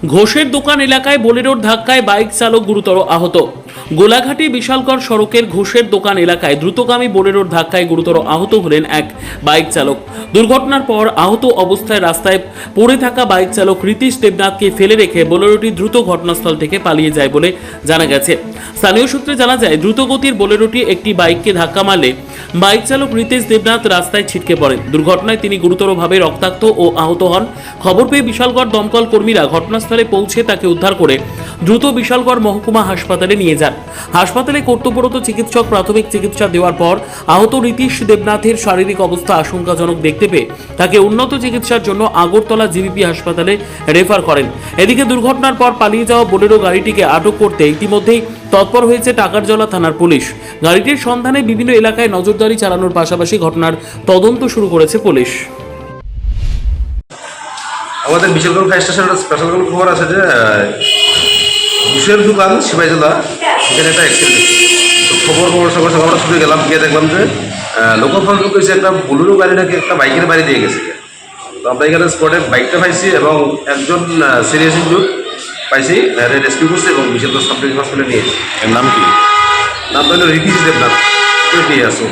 ঘোষের দোকান এলাকায় বোলেরোর ধাক্কায় বাইক চালক গুরুতর আহত। গোলাঘাটি বিশালগড় সড়কের ঘোষের দোকান এলাকায় দ্রুতগামী বোলেরোর ধাক্কায় গুরুতর আহত হলেন এক বাইক চালক। দুর্ঘটনার পর আহত অবস্থায় রাস্তায় পড়ে থাকা বাইক চালক রীতিশ দেবনাথকে ফেলে রেখে বোলেরোটি দ্রুত ঘটনাস্থল থেকে পালিয়ে যায় বলে জানা গেছে। স্থানীয় সূত্রে জানা যায়, দ্রুতগতির বোলেরোটি একটি বাইককে ধাক্কা মারলে বাইক চালক রীতিশ দেবনাথ রাস্তায় ছিটকে পড়েন। দুর্ঘটনায় তিনি গুরুতরভাবে রক্তাক্ত ও আহত হন। খবর পেয়ে বিশালগড় দমকল কর্মীরা ঘটনাস্থলে পৌঁছে তাকে উদ্ধার করে দ্রুত বিশালগড় মহকুমা হাসপাতালে নিয়ে যান। হাসপাতালে কর্তব্যরত চিকিৎসক প্রাথমিক চিকিৎসা দেওয়ার পর আহত রীতিশ দেবনাথের শারীরিক অবস্থা আশঙ্কাজনক দেখতে পেয়ে তাকে উন্নত চিকিৎসার জন্য আগরতলা জিবিপি হাসপাতালে রেফার করেন। এদিকে দুর্ঘটনার পর পালিয়ে যাওয়া বোলেরো গাড়িটিকে আটক করতে ইতিমধ্যেই তৎপর হয়েছে টাকারজলা থানার পুলিশ। গাড়িটির সন্ধানে বিভিন্ন এলাকায় নজরদারি চালানোর পাশাপাশি ঘটনার তদন্ত শুরু করেছে পুলিশ। আমাদের বিশালগড় ফায়ার স্টেশনের স্পেশাল কোনো খবর আছে যে ঘুষের দোকান সিপাহীজলা সেখানে একটা অ্যাক্সিডেন্ট হয়েছে। তো খবর সঙ্গে সঙ্গে আমরা ছুটে গেলাম, গিয়ে দেখলাম যে লোকাল ফান্ড লোক এসে একটা বোলেরো গাড়ি নাকি একটা বাইকের বাড়ি দিয়ে গেছে। তো আমরা এখানে স্পটে বাইকটা পাইছি এবং একজন সিরিয়াস ইনজুর্ড পাইছি, রেস্কিউ করছে এবং বিশালগড় সাব ডিভিশন হসপিটালে নিয়েছি। এর নাম কি? নাম হলো রীতিশ দেবনাথ। নিয়ে আসো।